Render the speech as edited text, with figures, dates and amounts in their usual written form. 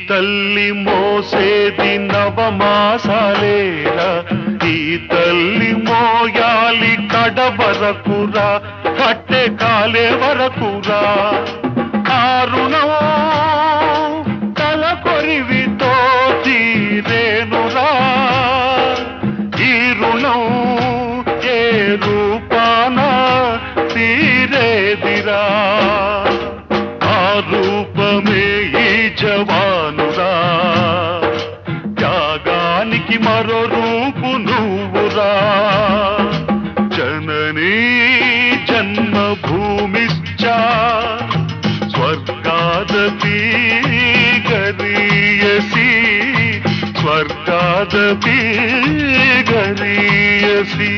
తల్లి మోసేది నవమాసాలేరా ఈ తల్లి మోయాలి కడవరకురా కట్టె కాలే వరకురా ఆ రుణం తల కొరివితో తీరేనురా ఈ రుణం ఏ రూపాన తీరేదిరా ఆ రూపమే ఈ జవానురా త్యాగానికి మరో రూపు నువ్వురా జననీ జన్మభూమిశ్చ స్వర్గాదపి గరీయసి స్వర్గాదపి గరీయసి